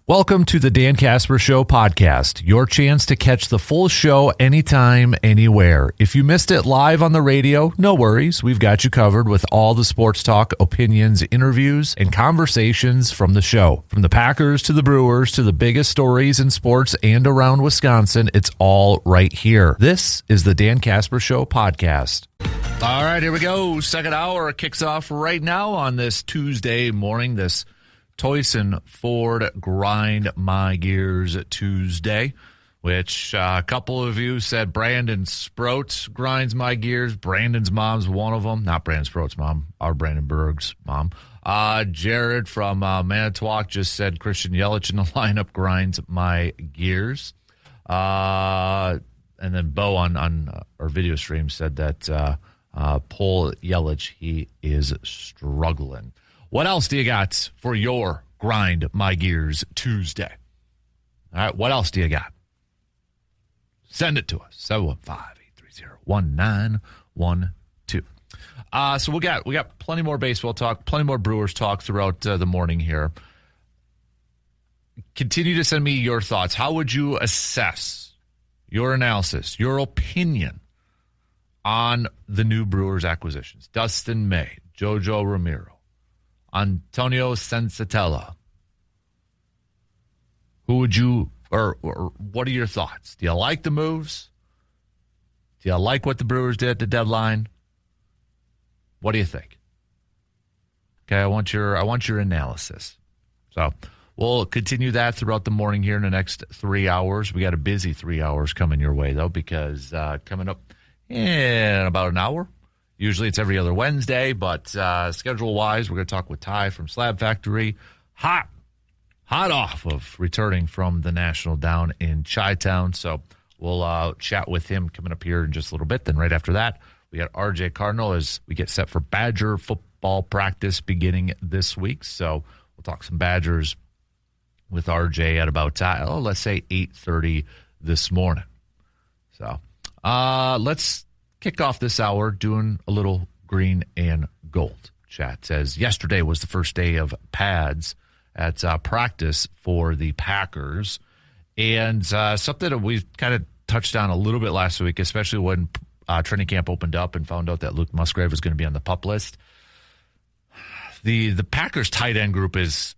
Welcome to the Dan Casper Show podcast, your chance to catch the full show anytime, anywhere. If you missed it live on the radio, no worries. We've got you covered with all the sports talk, opinions, interviews, and conversations from the show. From the Packers to the Brewers to the biggest stories in sports and around Wisconsin, it's all right here. This is the Dan Casper Show podcast. All right, here we go. Second hour kicks off right now on this Tuesday morning, this Toyson Ford Grind My Gears Tuesday, which a couple of you said Brandon Sproats grinds my gears. Brandon's mom's one of them. Not Brandon Sproats' mom, our Brandon Berg's mom. Jared from Manitowoc just said Christian Yelich in the lineup grinds my gears. And then Bo on our video stream said that Paul Yelich, he is struggling. What else do you got for your Grind My Gears Tuesday? All right, what else do you got? Send it to us, 715-830-1912. So we got plenty more baseball talk, plenty more Brewers talk throughout the morning here. Continue to send me your thoughts. How would you assess your analysis, your opinion on the new Brewers acquisitions? Dustin May, Jojo Romero, Antonio Sensatella. Who would you, or what are your thoughts? Do you like the moves? Do you like what the Brewers did at the deadline? What do you think? Okay, I want your analysis. So we'll continue that throughout the morning here in the next 3 hours. We got a busy 3 hours coming your way, though, because coming up in about an hour, usually it's every other Wednesday, but schedule-wise, we're going to talk with Ty from Slab Factory. Hot off of returning from the National down in Chi-Town. So we'll chat with him coming up here in just a little bit. Then right after that, we got RJ Cardinal as we get set for Badger football practice beginning this week. So we'll talk some Badgers with RJ at about, let's say 8:30 this morning. So let's kick off this hour doing a little green and gold chat. As yesterday was the first day of pads at practice for the Packers, and something that we kind of touched on a little bit last week, especially when training camp opened up and found out that Luke Musgrave was going to be on the PUP list. The Packers tight end group it's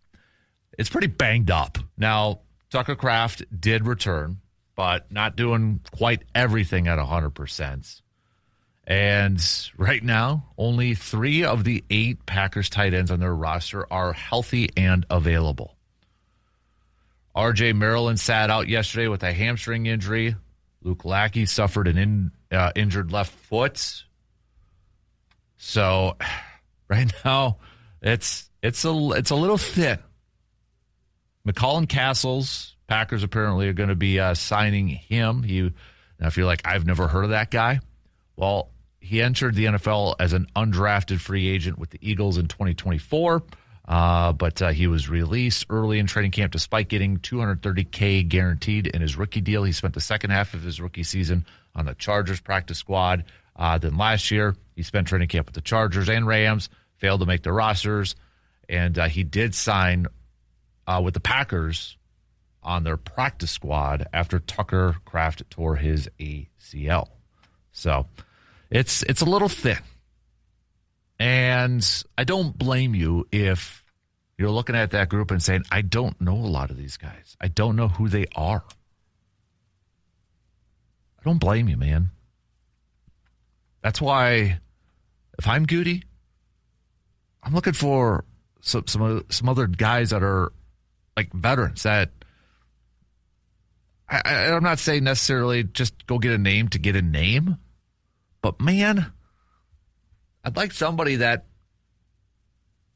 pretty banged up. Now, Tucker Kraft did return, but not doing quite everything at 100%. And right now, only 3 of the 8 Packers tight ends on their roster are healthy and available. R.J. Maryland sat out yesterday with a hamstring injury. Luke Lackey suffered an injured left foot. So right now, it's a little thin. McCullen Castles, Packers apparently are going to be signing him. Now, if you're like, I've never heard of that guy, well, he entered the NFL as an undrafted free agent with the Eagles in 2024, but he was released early in training camp despite getting $230K guaranteed in his rookie deal. He spent the second half of his rookie season on the Chargers practice squad. Then last year, he spent training camp with the Chargers and Rams, failed to make the rosters, and he did sign with the Packers on their practice squad after Tucker Kraft tore his ACL. So it's a little thin. And I don't blame you if you're looking at that group and saying, I don't know a lot of these guys. I don't know who they are. I don't blame you, man. That's why if I'm Goody, I'm looking for some other guys that are like veterans that I'm not saying necessarily just go get a name to get a name. But, man, I'd like somebody that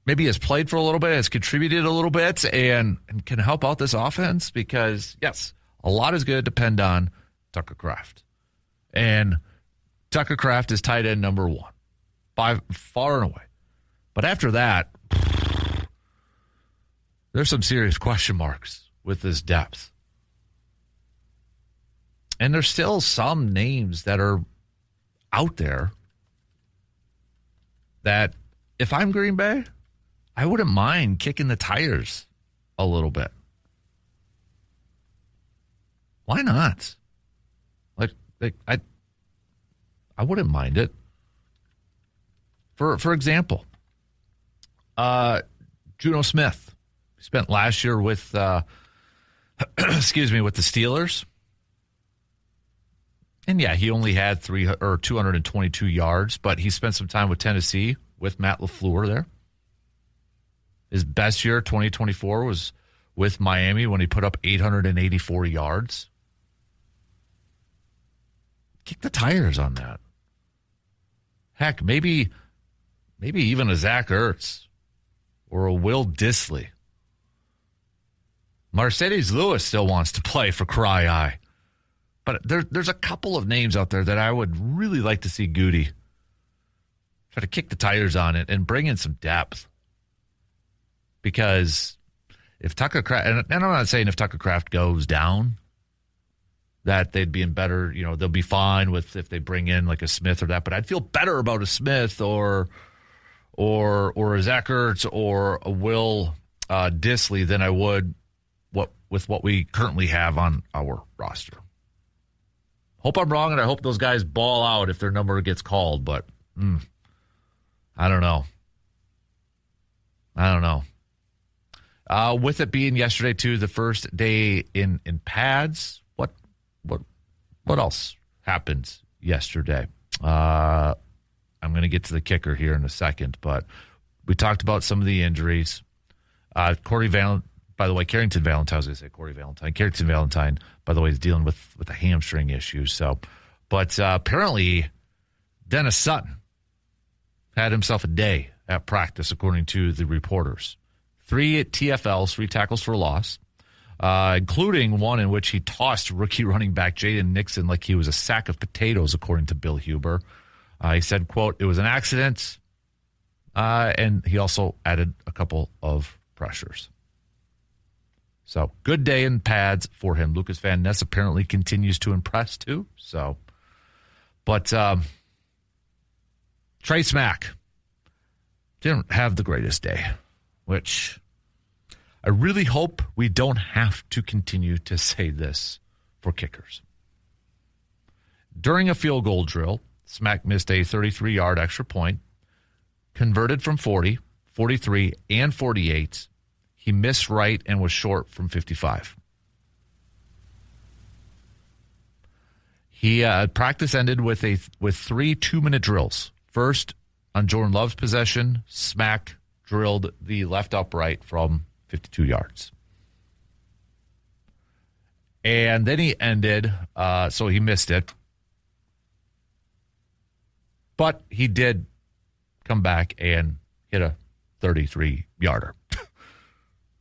maybe has played for a little bit, has contributed a little bit, and can help out this offense because, yes, a lot is going to depend on Tucker Kraft. And Tucker Kraft is tight end number 1 by far and away. But after that, there's some serious question marks with this depth. And there's still some names that are out there that if I'm Green Bay, I wouldn't mind kicking the tires a little bit. Why not? Like I wouldn't mind it. For example, Juno Smith spent last year with with the Steelers. And yeah, he only had 222 yards, but he spent some time with Tennessee with Matt LaFleur there. His best year, 2024, was with Miami when he put up 884 yards. Kick the tires on that. Heck, maybe even a Zach Ertz or a Will Dissly. Mercedes Lewis still wants to play for Cry Eye. But there's a couple of names out there that I would really like to see Goody try to kick the tires on it and bring in some depth. Because if Tucker Kraft, and I'm not saying if Tucker Kraft goes down, that they'd be in better, they'll be fine with if they bring in like a Smith or that. But I'd feel better about a Smith or a Zach Ertz or a Will Dissly than I would with what we currently have on our roster. Hope I'm wrong, and I hope those guys ball out if their number gets called, but I don't know. With it being yesterday, too, the first day in pads, what else happened yesterday? I'm going to get to the kicker here in a second, but we talked about some of the injuries. By the way, Carrington Valentine, I was going to say Corey Valentine. Carrington Valentine, by the way, is dealing with a hamstring issue. But apparently, Dennis Sutton had himself a day at practice, according to the reporters. 3 TFLs, 3 tackles for loss, including one in which he tossed rookie running back Jaden Nixon like he was a sack of potatoes, according to Bill Huber. He said, quote, "It was an accident," and he also added a couple of pressures. So, good day in pads for him. Lucas Van Ness apparently continues to impress, too. But Trey Smack didn't have the greatest day, which I really hope we don't have to continue to say this for kickers. During a field goal drill, Smack missed a 33-yard extra point, converted from 40, 43, and 48. He missed right and was short from 55. Practice ended with 3 2-minute drills. First, on Jordan Love's possession, Smack drilled the left upright from 52 yards. And then he ended, so he missed it. But he did come back and hit a 33-yarder.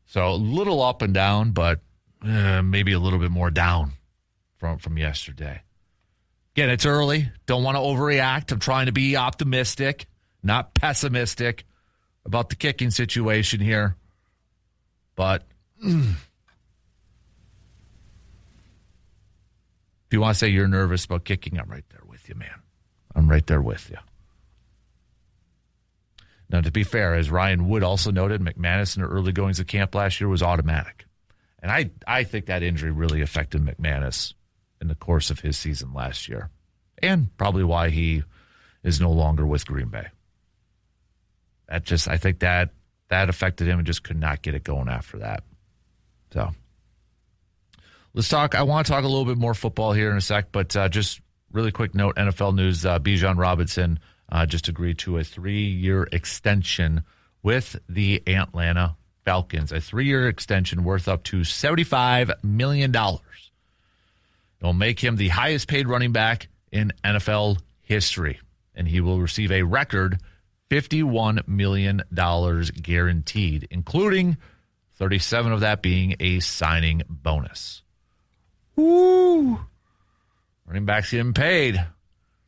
So a little up and down, but maybe a little bit more down from yesterday. Again, it's early. Don't want to overreact. I'm trying to be optimistic, not pessimistic about the kicking situation here. But if you want to say you're nervous about kicking, I'm right there with you, man. I'm right there with you. Now, to be fair, as Ryan Wood also noted, McManus in the early goings of camp last year was automatic. And I think that injury really affected McManus in the course of his season last year. And probably why he is no longer with Green Bay. I think that affected him and just could not get it going after that. So, I want to talk a little bit more football here in a sec, but just really quick note, NFL news, Bijan Robinson just agreed to a 3-year extension with the Atlanta Falcons, a 3-year extension worth up to $75 million. It'll make him the highest paid running back in NFL history, and he will receive a record $51 million guaranteed, including 37 of that being a signing bonus. Woo! Running backs getting paid.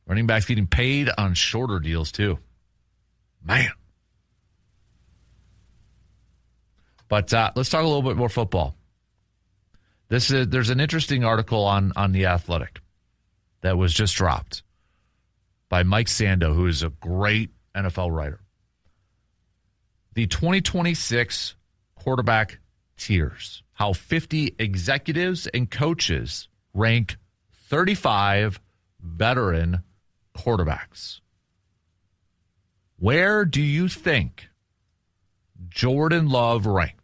Running backs getting paid on shorter deals, too. Man. But let's talk a little bit more football. There's an interesting article on The Athletic that was just dropped by Mike Sando, who is a great NFL writer. The 2026 quarterback tiers. How 50 executives and coaches rank 35 veteran quarterbacks. Where do you think Jordan Love ranked?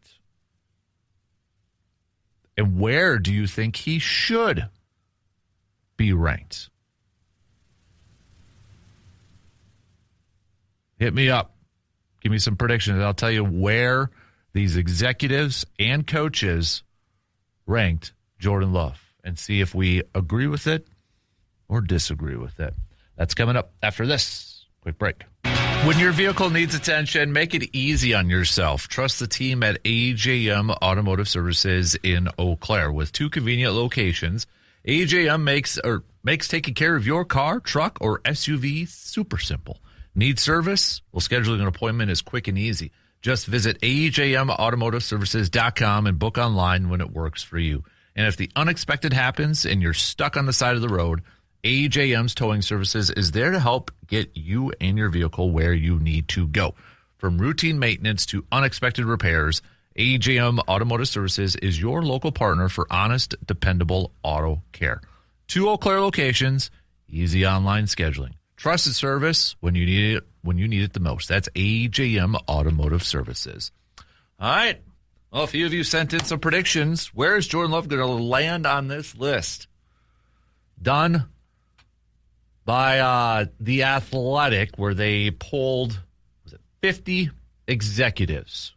And where do you think he should be ranked? Hit me up. Give me some predictions. I'll tell you where these executives and coaches ranked Jordan Love and see if we agree with it or disagree with it. That's coming up after this quick break. When your vehicle needs attention, make it easy on yourself. Trust the team at AJM Automotive Services in Eau Claire. With 2 convenient locations, AJM makes taking care of your car, truck, or SUV super simple. Need service? Well, scheduling an appointment is quick and easy. Just visit AJMAutomotiveServices.com and book online when it works for you. And if the unexpected happens and you're stuck on the side of the road, AJM's Towing Services is there to help get you and your vehicle where you need to go. From routine maintenance to unexpected repairs, AJM Automotive Services is your local partner for honest, dependable auto care. 2 Eau Claire locations, easy online scheduling. Trusted service when you need it the most. That's AJM Automotive Services. All right. Well, a few of you sent in some predictions. Where is Jordan Love going to land on this list? Done by The Athletic, where they polled 50 executives,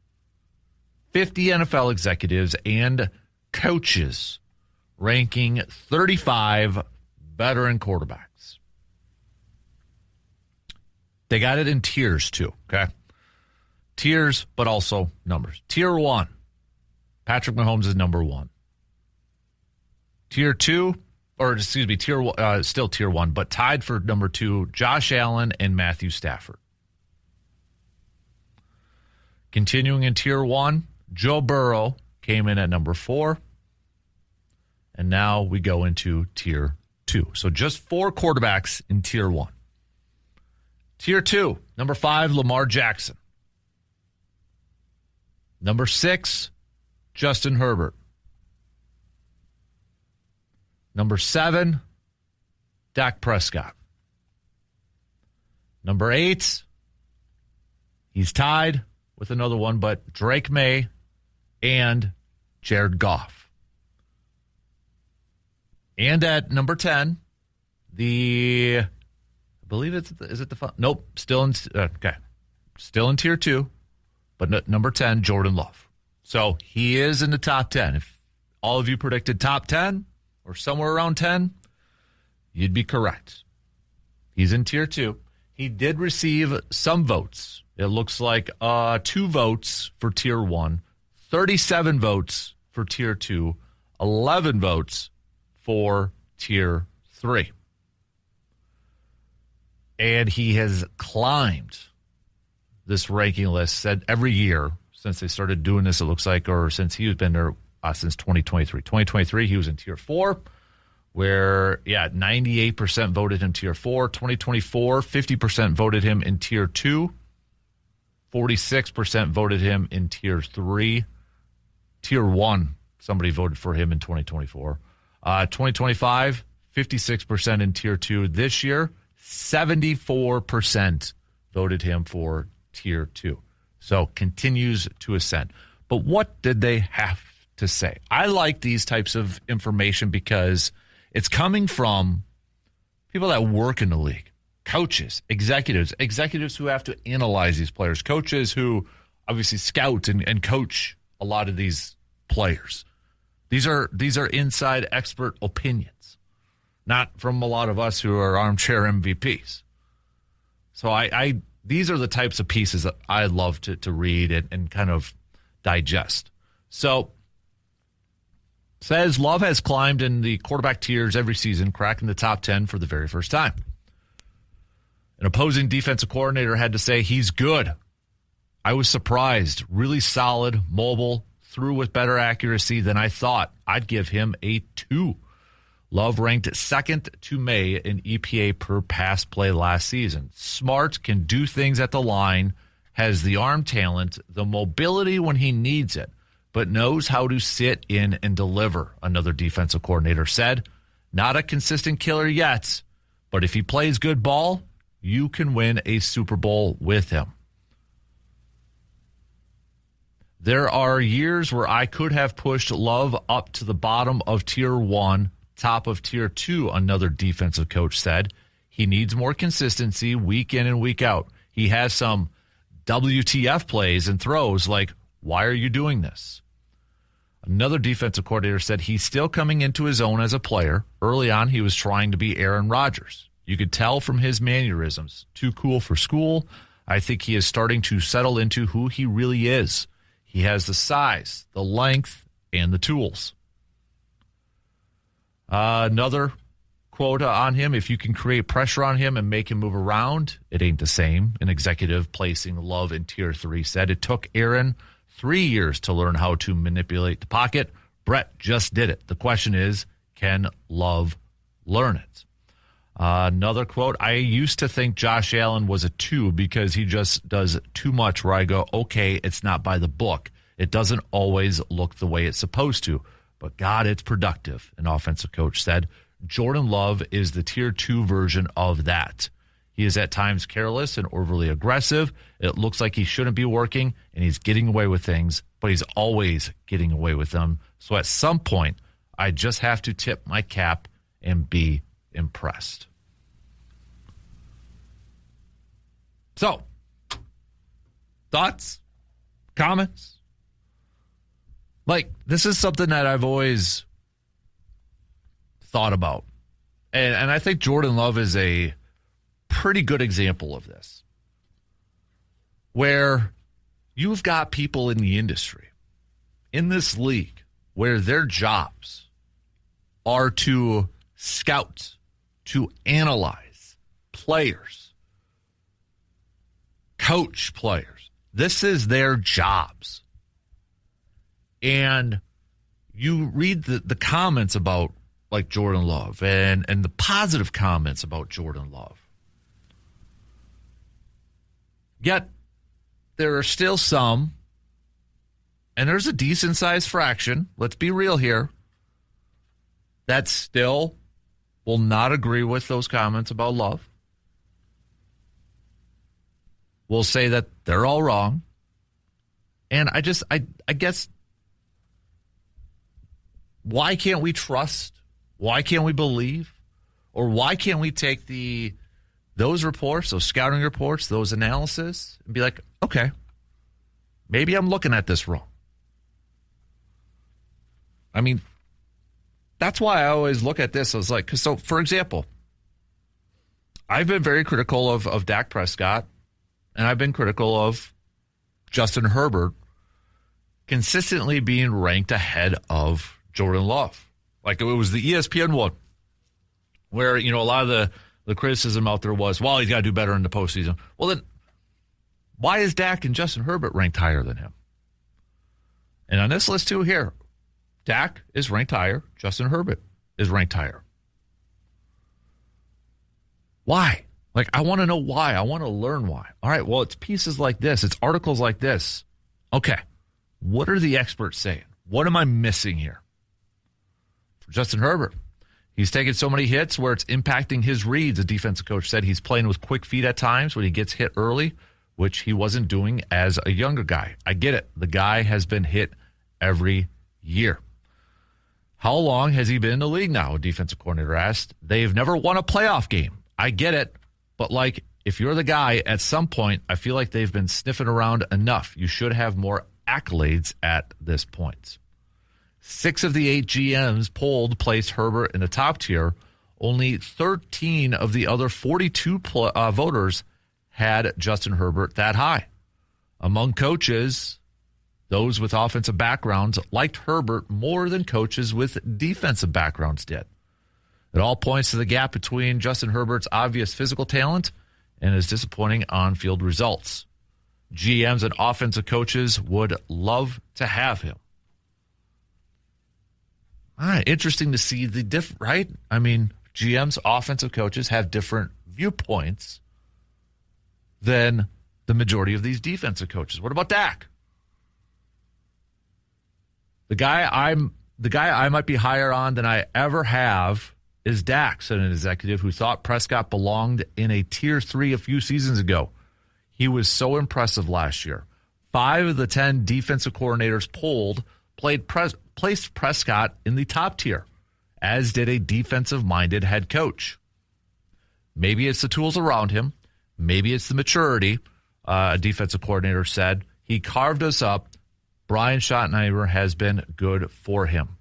50 NFL executives and coaches, ranking 35 veteran quarterbacks. They got it in tiers, too, okay? Tiers, but also numbers. Tier 1, Patrick Mahomes is number 1. Tier 2, still tier 1, but tied for number 2, Josh Allen and Matthew Stafford. Continuing in tier 1, Joe Burrow came in at number 4. And now we go into tier 2. So just 4 quarterbacks in tier 1. Tier 2, number 5, Lamar Jackson. Number 6, Justin Herbert. Number 7, Dak Prescott. Number 8, he's tied with another one, but Drake May and Jared Goff. And at number 10, I believe still in tier 2, but number 10, Jordan Love. So he is in the top 10. If all of you predicted top 10 or somewhere around 10, you'd be correct. He's in tier 2. He did receive some votes. It looks like 2 votes for tier 1, 37 votes for tier 2, 11 votes for tier 3. And he has climbed this ranking list said every year since they started doing this, it looks like, or since he has been there since 2023. 2023, he was in tier 4, where, 98% voted him tier 4. 2024, 50% voted him in tier 2. 46% voted him in tier 3. Tier 1, somebody voted for him in 2024. 2025, 56% in tier 2. This year, 74% voted him for tier 2. So continues to ascend. But what did they have to say? I like these types of information because it's coming from people that work in the league, coaches, executives who have to analyze these players, coaches who obviously scout and coach a lot of these players. These are inside expert opinions, not from a lot of us who are armchair MVPs. So these are the types of pieces that I love to read and kind of digest. So, says Love has climbed in the quarterback tiers every season, cracking the top 10 for the very first time. An opposing defensive coordinator had to say, he's good. I was surprised. Really solid, mobile, threw with better accuracy than I thought. I'd give him a 2. Love ranked second to May in EPA per pass play last season. Smart, can do things at the line, has the arm talent, the mobility when he needs it, but knows how to sit in and deliver, another defensive coordinator said. Not a consistent killer yet, but if he plays good ball, you can win a Super Bowl with him. There are years where I could have pushed Love up to the bottom of tier 1, top of tier 2, another defensive coach said. He needs more consistency week in and week out. He has some WTF plays and throws like, why are you doing this? Another defensive coordinator said he's still coming into his own as a player. Early on, he was trying to be Aaron Rodgers. You could tell from his mannerisms. Too cool for school. I think he is starting to settle into who he really is. He has the size, the length, and the tools. Another quote on him, if you can create pressure on him and make him move around, it ain't the same. An executive placing Love in tier 3 said it took Aaron 3 years to learn how to manipulate the pocket. Brett just did it. The question is, can Love learn it? Another quote, I used to think Josh Allen was a 2 because he just does too much where I go, okay, it's not by the book. It doesn't always look the way it's supposed to. But God, it's productive, an offensive coach said. Jordan Love is the tier 2 version of that. He is at times careless and overly aggressive. It looks like he shouldn't be working, and he's getting away with things, but he's always getting away with them. So at some point, I just have to tip my cap and be impressed. So, thoughts? Comments? Like, this is something that I've always thought about. And I think Jordan Love is a pretty good example of this. Where you've got people in the industry, in this league, where their jobs are to scout, to analyze players, coach players. This is their jobs. And you read the comments about like Jordan Love and the positive comments about Jordan Love. Yet there are still some, and there's a decent sized fraction, let's be real here, that still will not agree with those comments about Love. Will say that they're all wrong. And I guess, why can't we trust? Why can't we believe? Or why can't we take those reports, those scouting reports, those analysis, and be like, okay, maybe I'm looking at this wrong. I mean, that's why I always look at this as like, so for example, I've been very critical of Dak Prescott, and I've been critical of Justin Herbert consistently being ranked ahead of Jordan Love. Like it was the ESPN one where, a lot of the criticism out there was, well, he's got to do better in the postseason. Well, then why is Dak and Justin Herbert ranked higher than him? And on this list too here, Dak is ranked higher. Justin Herbert is ranked higher. Why? Like, I want to know why. I want to learn why. All right, well, it's pieces like this. It's articles like this. Okay, what are the experts saying? What am I missing here? For Justin Herbert, he's taking so many hits where it's impacting his reads. A defensive coach said he's playing with quick feet at times when he gets hit early, which he wasn't doing as a younger guy. I get it. The guy has been hit every year. How long has he been in the league now? A defensive coordinator asked. They've never won a playoff game. I get it. But, like, if you're the guy, at some point, I feel like they've been sniffing around enough. You should have more accolades at this point. 6 of the 8 GMs polled placed Herbert in the top tier. Only 13 of the other 42 voters had Justin Herbert that high. Among coaches, those with offensive backgrounds liked Herbert more than coaches with defensive backgrounds did. It all points to the gap between Justin Herbert's obvious physical talent and his disappointing on-field results. GMs and offensive coaches would love to have him. Interesting to see the right? I mean, GMs, offensive coaches have different viewpoints than the majority of these defensive coaches. What about Dak? The guy I might be higher on than I ever have is Dak, said an executive who thought Prescott belonged in a Tier 3 a few seasons ago. He was so impressive last year. 5 of the 10 defensive coordinators polled placed Prescott in the top tier, as did a defensive-minded head coach. Maybe it's the tools around him. Maybe it's the maturity, a defensive coordinator said. He carved us up. Brian Schottenheimer has been good for him.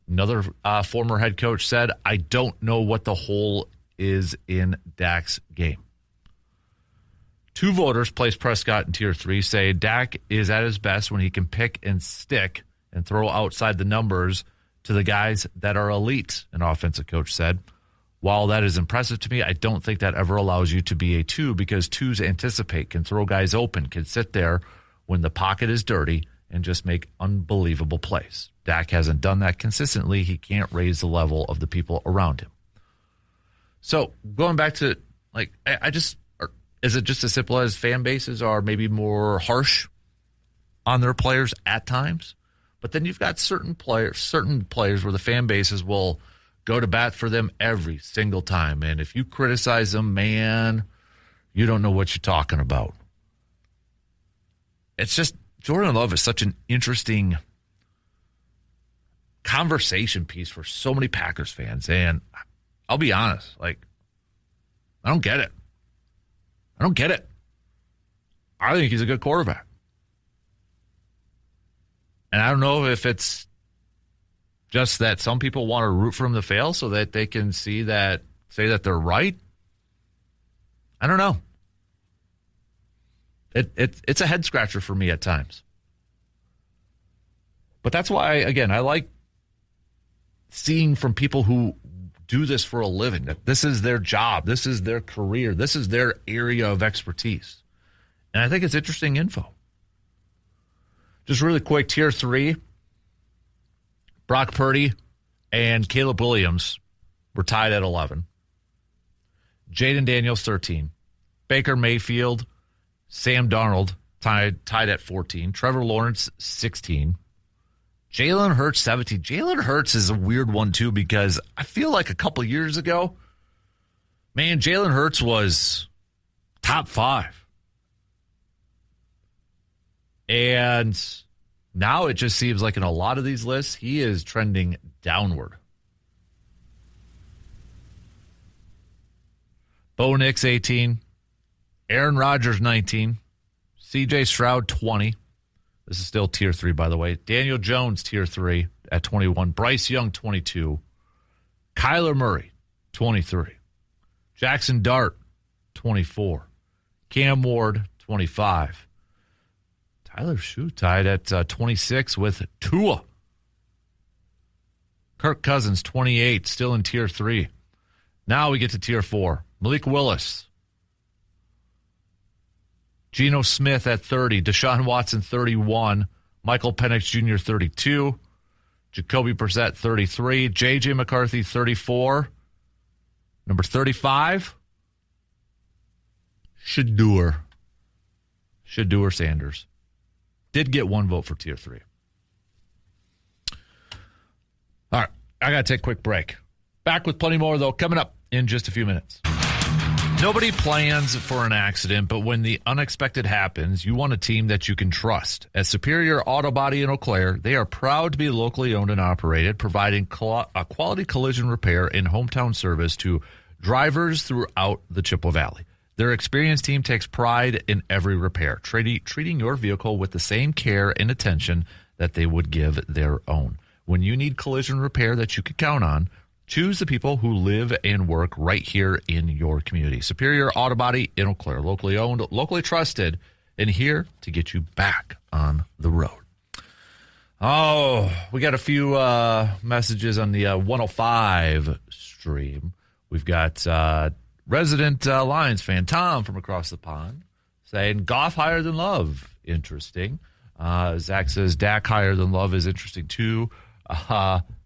Another former head coach said, I don't know what the hole is in Dak's game. 2 voters placed Prescott in Tier 3, say Dak is at his best when he can pick and stick and throw outside the numbers to the guys that are elite, an offensive coach said. While that is impressive to me, I don't think that ever allows you to be a 2 because 2s anticipate, can throw guys open, can sit there when the pocket is dirty and just make unbelievable plays. Dak hasn't done that consistently. He can't raise the level of the people around him. So going back to, is it just as simple as fan bases are maybe more harsh on their players at times? But then you've got certain players where the fan bases will go to bat for them every single time. And if you criticize them, man, you don't know what you're talking about. It's just, Jordan Love is such an interesting conversation piece for so many Packers fans. And I'll be honest, I don't get it. I think he's a good quarterback. And I don't know if it's just that some people want to root for him to fail so that they can say that they're right. I don't know. It's a head scratcher for me at times. But that's why, again, I like seeing from people who do this for a living, that this is their job, this is their career, this is their area of expertise. And I think it's interesting info. Just really quick, Tier 3, Brock Purdy and Caleb Williams were tied at 11. Jaden Daniels, 13. Baker Mayfield, Sam Darnold, tied at 14. Trevor Lawrence, 16. Jalen Hurts, 17. Jalen Hurts is a weird one, too, because I feel like a couple years ago, man, Jalen Hurts was top 5. And now it just seems like in a lot of these lists, he is trending downward. Bo Nix, 18. Aaron Rodgers, 19. C.J. Stroud, 20. This is still Tier 3, by the way. Daniel Jones, Tier 3 at 21. Bryce Young, 22. Kyler Murray, 23. Jackson Dart, 24. Cam Ward, 25. Tyler Shoe tied at 26 with Tua. Kirk Cousins, 28, still in Tier 3. Now we get to Tier 4. Malik Willis. Geno Smith at 30. Deshaun Watson, 31. Michael Penix Jr., 32. Jacoby Brissett, 33. J.J. McCarthy, 34. Number 35. Shedeur Sanders. Did get 1 vote for Tier 3. All right, I got to take a quick break. Back with plenty more, though, coming up in just a few minutes. Nobody plans for an accident, but when the unexpected happens, you want a team that you can trust. At Superior Auto Body in Eau Claire, they are proud to be locally owned and operated, providing a quality collision repair and hometown service to drivers throughout the Chippewa Valley. Their experienced team takes pride in every repair, treating your vehicle with the same care and attention that they would give their own. When you need collision repair that you can count on, choose the people who live and work right here in your community. Superior Auto Body in Eau Claire, locally owned, locally trusted, and here to get you back on the road. Oh, we got a few messages on the 105 stream. We've got resident Lions fan Tom from across the pond saying Goff higher than Love. Interesting. Zach says Dak higher than Love is interesting too.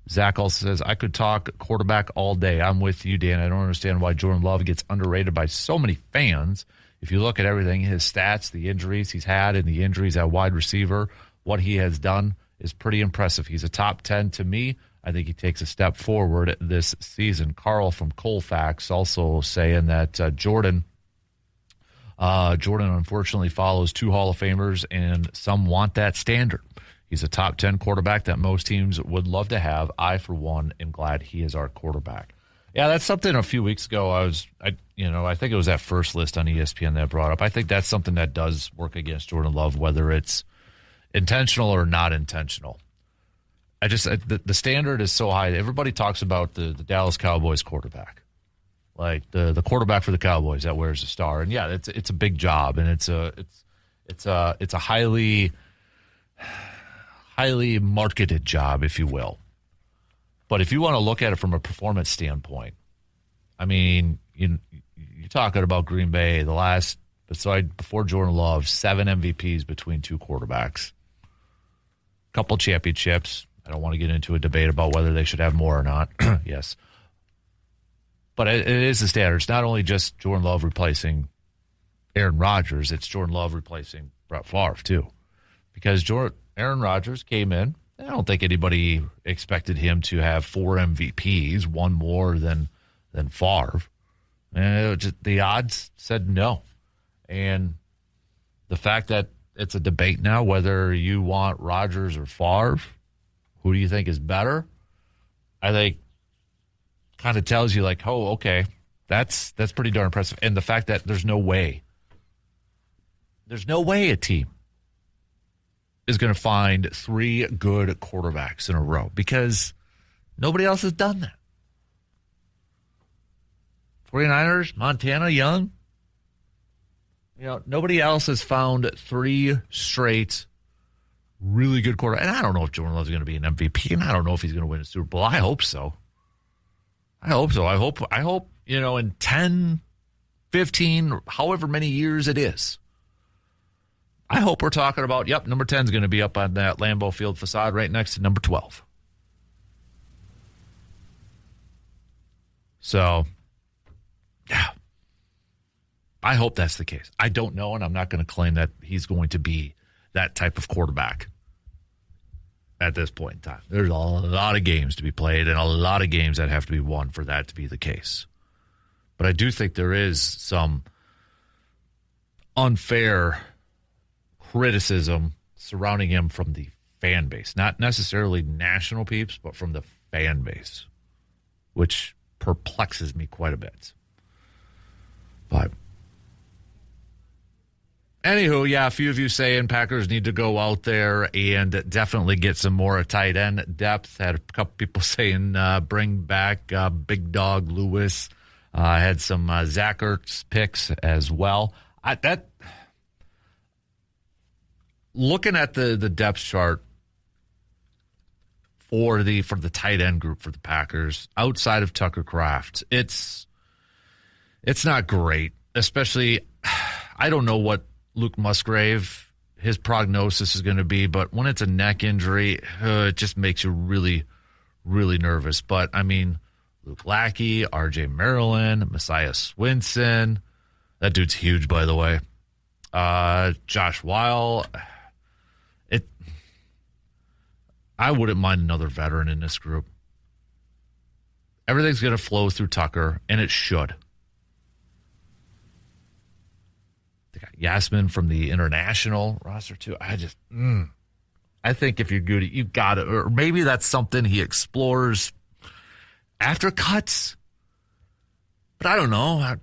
Zach also says, I could talk quarterback all day. I'm with you, Dan. I don't understand why Jordan Love gets underrated by so many fans. If you look at everything, his stats, the injuries he's had, and the injuries at wide receiver, what he has done is pretty impressive. He's a top 10 to me. I think he takes a step forward this season. Carl from Colfax also saying that Jordan unfortunately follows 2 Hall of Famers, and some want that standard. He's a top 10 quarterback that most teams would love to have. I, for one, am glad he is our quarterback. Yeah, that's something a few weeks ago I think it was that first list on ESPN that brought up. I think that's something that does work against Jordan Love, whether it's intentional or not intentional. The standard is so high. Everybody talks about the Dallas Cowboys quarterback, like the quarterback for the Cowboys that wears a star. And yeah, it's a big job, and it's a highly marketed job, if you will. But if you want to look at it from a performance standpoint, I mean, you're talking about Green Bay, before Jordan Love, 7 MVPs between 2 quarterbacks, couple championships. I don't want to get into a debate about whether they should have more or not. Yes. But it is the standard. It's not only just Jordan Love replacing Aaron Rodgers, it's Jordan Love replacing Brett Favre, too. Because Aaron Rodgers came in. I don't think anybody expected him to have 4 MVPs, one more than Favre. And the odds said no. And the fact that it's a debate now whether you want Rodgers or Favre, who do you think is better? I think kind of tells you like, oh, okay, that's pretty darn impressive. And the fact that there's no way a team is going to find 3 good quarterbacks in a row because nobody else has done that. 49ers, Montana, Young. Nobody else has found 3 straight really good quarterbacks. And I don't know if Jordan Love's going to be an MVP, and I don't know if he's going to win a Super Bowl. I hope so. I hope, in 10, 15, however many years it is, I hope we're talking about, number 10 is going to be up on that Lambeau Field facade right next to number 12. So, yeah, I hope that's the case. I don't know, and I'm not going to claim that he's going to be that type of quarterback at this point in time. There's a lot of games to be played and a lot of games that have to be won for that to be the case. But I do think there is some unfair criticism surrounding him from the fan base. Not necessarily national peeps, but from the fan base, which perplexes me quite a bit. But anywho, yeah, a few of you saying Packers need to go out there and definitely get some more tight end depth. Had a couple people saying bring back Big Dog Lewis. I had some Zach Ertz picks as well. Looking at the depth chart for the tight end group for the Packers, outside of Tucker Kraft, it's not great. Especially, I don't know what Luke Musgrave, his prognosis is going to be, but when it's a neck injury, it just makes you really, really nervous. But, I mean, Luke Lackey, R.J. Maryland, Messiah Swinson. That dude's huge, by the way. Josh Weil. I wouldn't mind another veteran in this group. Everything's going to flow through Tucker, and it should. They got Yasmin from the international roster, too. I think if you're good, you got it. Or maybe that's something he explores after cuts. But I don't know.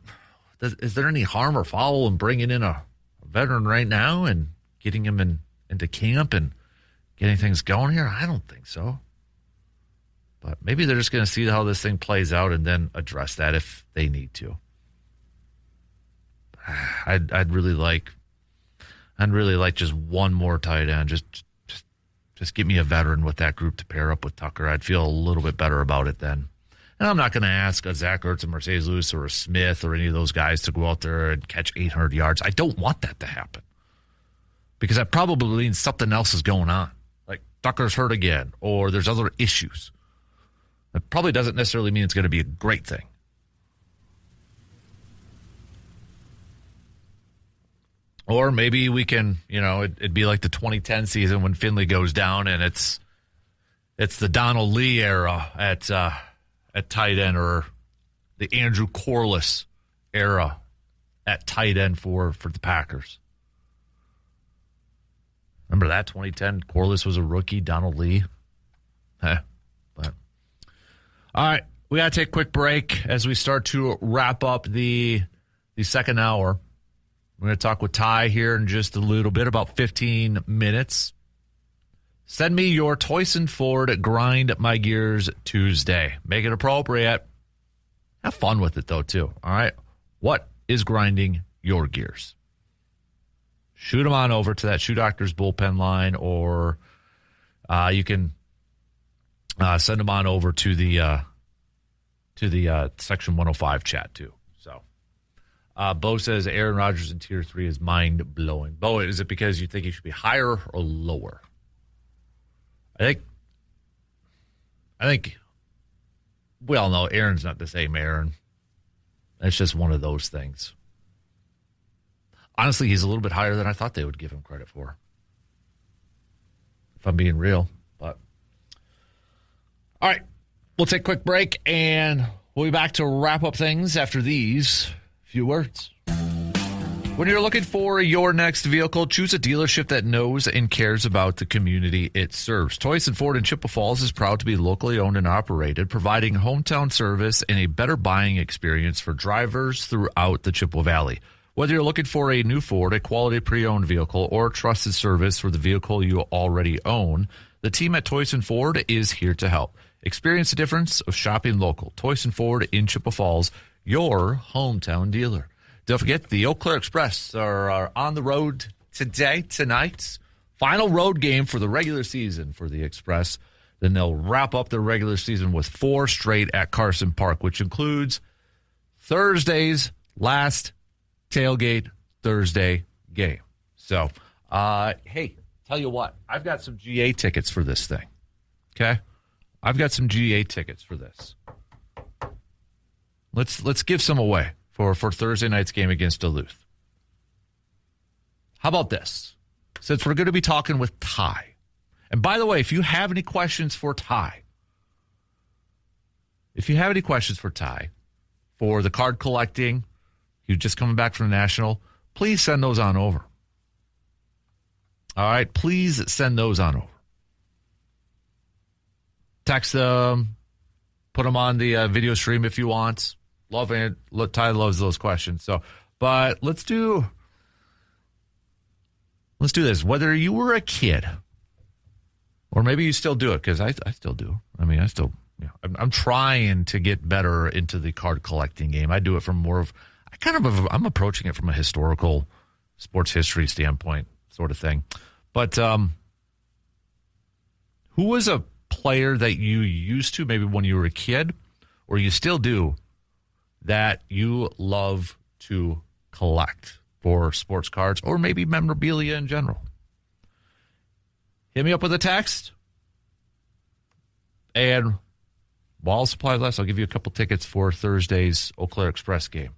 Is there any harm or foul in bringing in a veteran right now and getting him into camp and getting things going here? I don't think so. But maybe they're just going to see how this thing plays out and then address that if they need to. I'd really like just one more tight end. Just give me a veteran with that group to pair up with Tucker. I'd feel a little bit better about it then. And I'm not going to ask a Zach Ertz, a Mercedes Lewis, or a Smith or any of those guys to go out there and catch 800 yards. I don't want that to happen because that probably means something else is going on. Like Tucker's hurt again, or there's other issues. That probably doesn't necessarily mean it's going to be a great thing. Or maybe we can, it'd be like the 2010 season when Finley goes down and it's It's the Donald Lee era at tight end, or the Andrew Corliss era at tight end for the Packers. Remember that 2010? Corliss was a rookie. Donald Lee. But all right, we got to take a quick break as we start to wrap up the second hour. We're going to talk with Ty here in just a little bit, about 15 minutes. Send me your Toyson Ford Grind My Gears Tuesday. Make it appropriate. Have fun with it, though, too. All right? What is grinding your gears? Shoot them on over to that Shoe Doctors bullpen line, or you can send them on over to the Section 105 chat, too. So, Bo says Aaron Rodgers in Tier 3 is mind-blowing. Bo, is it because you think he should be higher or lower? I think we all know Aaron's not the same Aaron. It's just one of those things. Honestly, he's a little bit higher than I thought they would give him credit for, if I'm being real. But all right, we'll take a quick break, and we'll be back to wrap up things after these few words. When you're looking for your next vehicle, choose a dealership that knows and cares about the community it serves. Toyson Ford in Chippewa Falls is proud to be locally owned and operated, providing hometown service and a better buying experience for drivers throughout the Chippewa Valley. Whether you're looking for a new Ford, a quality pre-owned vehicle, or trusted service for the vehicle you already own, the team at Toyson Ford is here to help. Experience the difference of shopping local. Toyson Ford in Chippewa Falls, your hometown dealer. Don't forget, the Eau Claire Express are on the road tonight. Final road game for the regular season for the Express. Then they'll wrap up their regular season with 4 straight at Carson Park, which includes Thursday's last tailgate Thursday game. So, hey, tell you what, I've got some GA tickets for this thing. Okay? I've got some GA tickets for this. Let's give some away for Thursday night's game against Duluth. How about this? Since we're going to be talking with Ty. And by the way, if you have any questions for Ty, for the card collecting, you're just coming back from the National, please send those on over. All right? Please send those on over. Text them. Put them on the video stream if you want. Love it. Ty loves those questions. So, but let's do this. Whether you were a kid, or maybe you still do it, because I still do. I mean, I'm trying to get better into the card collecting game. I do it from more of, I'm approaching it from a historical sports history standpoint sort of thing. But who was a player that you used to, maybe when you were a kid, or you still do, that you love to collect for sports cards or maybe memorabilia in general? Hit me up with a text. And while supplies last, I'll give you a couple tickets for Thursday's Eau Claire Express game.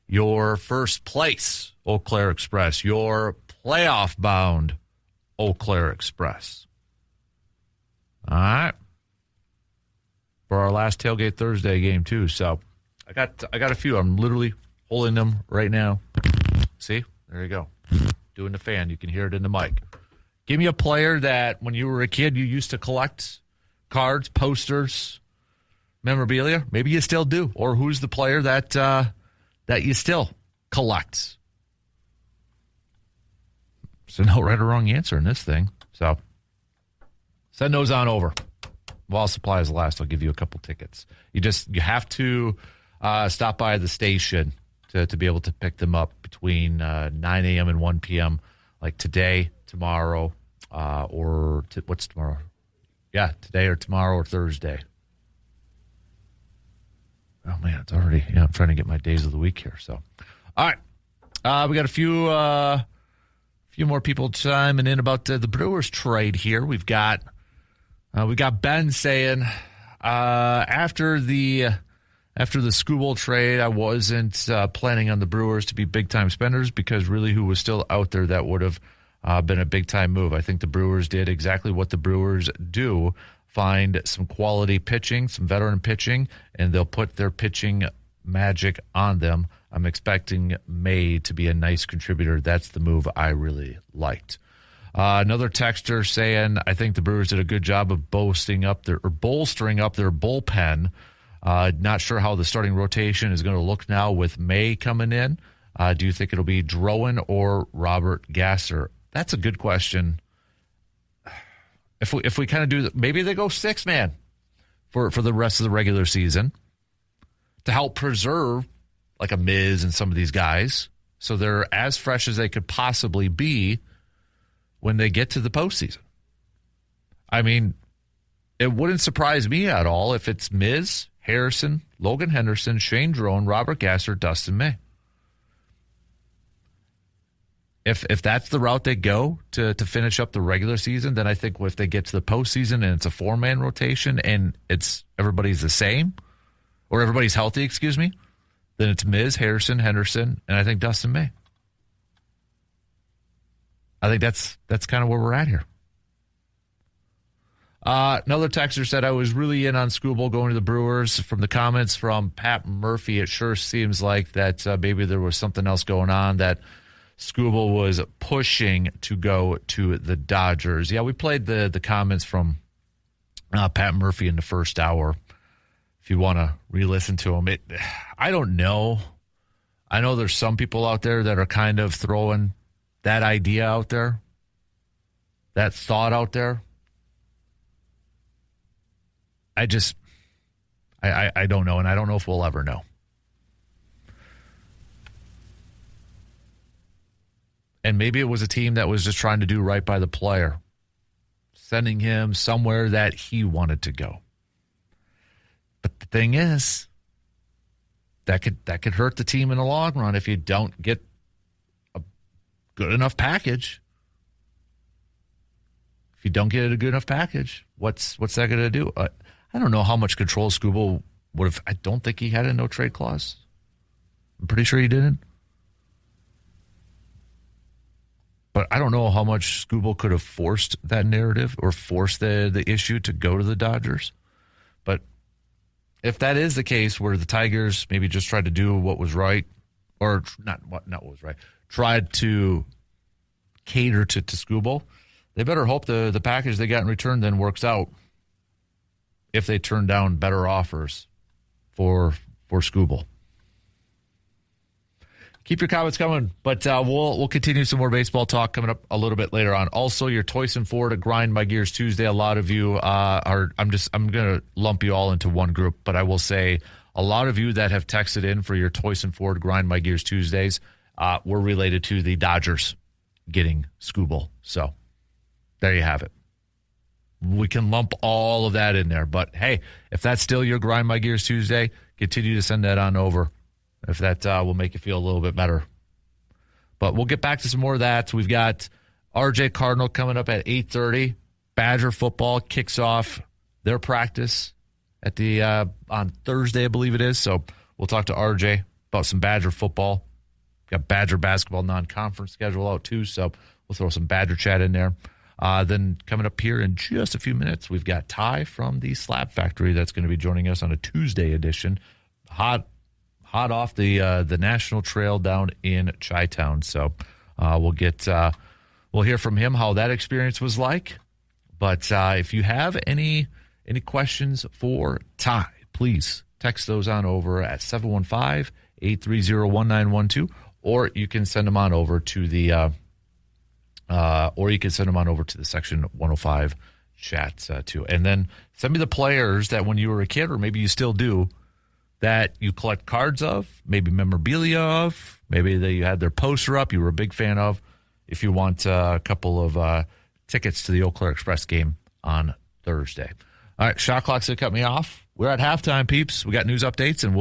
Your first place Eau Claire Express. Your playoff-bound Eau Claire Express. All right. For our last Tailgate Thursday game, too. So I got a few. I'm literally holding them right now. See? There you go. Doing the fan. You can hear it in the mic. Give me a player that when you were a kid you used to collect cards, posters, memorabilia. Maybe you still do. Or who's the player that you still collect? So no right or wrong answer in this thing. So send those on over. While supplies last, I'll give you a couple tickets. You have to stop by the station to be able to pick them up between 9 a.m. and 1 p.m. like today, tomorrow, what's tomorrow? Yeah, today or tomorrow or Thursday. Oh, man, it's already, I'm trying to get my days of the week here. So, all right. We got a few more people chiming in about the Brewers trade here. We got Ben saying after the Skubal trade, I wasn't planning on the Brewers to be big-time spenders because really who was still out there that would have been a big-time move. I think the Brewers did exactly what the Brewers do, find some quality pitching, some veteran pitching, and they'll put their pitching magic on them. I'm expecting May to be a nice contributor. That's the move I really liked. Another texter saying, I think the Brewers did a good job of bolstering up their bullpen. Not sure how the starting rotation is going to look now with May coming in. Do you think it'll be Drowan or Robert Gasser? That's a good question. If we kind of do that, maybe they go 6-man for the rest of the regular season to help preserve like a Miz and some of these guys so they're as fresh as they could possibly be when they get to the postseason. I mean, it wouldn't surprise me at all if it's Miz, Harrison, Logan Henderson, Shane Drowan, Robert Gasser, Dustin May. If that's the route they go to finish up the regular season, then I think if they get to the postseason and it's a 4-man rotation and everybody's the same, or everybody's healthy, excuse me, then it's Miz, Harrison, Henderson, and I think Dustin May. I think that's kind of where we're at here. Another texter said, I was really in on Skubal going to the Brewers. From the comments from Pat Murphy, it sure seems like that maybe there was something else going on, that Skubal was pushing to go to the Dodgers. Yeah, we played the comments from Pat Murphy in the first hour. If you want to re-listen to him, I don't know. I know there's some people out there that are kind of throwing that idea out there, that thought out there. I don't know, and I don't know if we'll ever know. And maybe it was a team that was just trying to do right by the player, sending him somewhere that he wanted to go. But the thing is, that could hurt the team in the long run if you don't get a good enough package. If you don't get a good enough package, what's that going to do? I don't know how much control Skubal would have. I don't think he had a no-trade clause. I'm pretty sure he didn't. But I don't know how much Skubal could have forced that narrative or forced the issue to go to the Dodgers. But if that is the case, where the Tigers maybe just tried to do what was right, or not what was right, tried to cater to Skubal, they better hope the package they got in return then works out if they turn down better offers for Skubal. Keep your comments coming, but we'll continue some more baseball talk coming up a little bit later on. Also, your Toyson Ford Grind My Gears Tuesday. A lot of you are. I'm going to lump you all into one group, but I will say a lot of you that have texted in for your Toyson Ford Grind My Gears Tuesdays were related to the Dodgers getting Skubal. So there you have it. We can lump all of that in there, but hey, if that's still your Grind My Gears Tuesday, continue to send that on over. If that will make you feel a little bit better. But we'll get back to some more of that. We've got RJ Cardinal coming up at 8:30. Badger football kicks off their practice at the on Thursday, I believe it is. So we'll talk to RJ about some Badger football. Got Badger basketball non-conference schedule out too, so we'll throw some Badger chat in there. Then coming up here in just a few minutes, we've got Ty from the Slab Factory that's going to be joining us on a Tuesday edition. Hot off the National Trail down in Chi-Town. So we'll hear from him how that experience was like. But if you have any questions for Ty, please text those on over at 715-830-1912, or you can send them on over to the Section 105 chat too. And then send me the players that when you were a kid, or maybe you still do, that you collect cards of, maybe memorabilia of, maybe that you had their poster up, you were a big fan of, if you want a couple of tickets to the Eau Claire Express game on Thursday. All right, shot clock's going to cut me off. We're at halftime, peeps. We got news updates, and we'll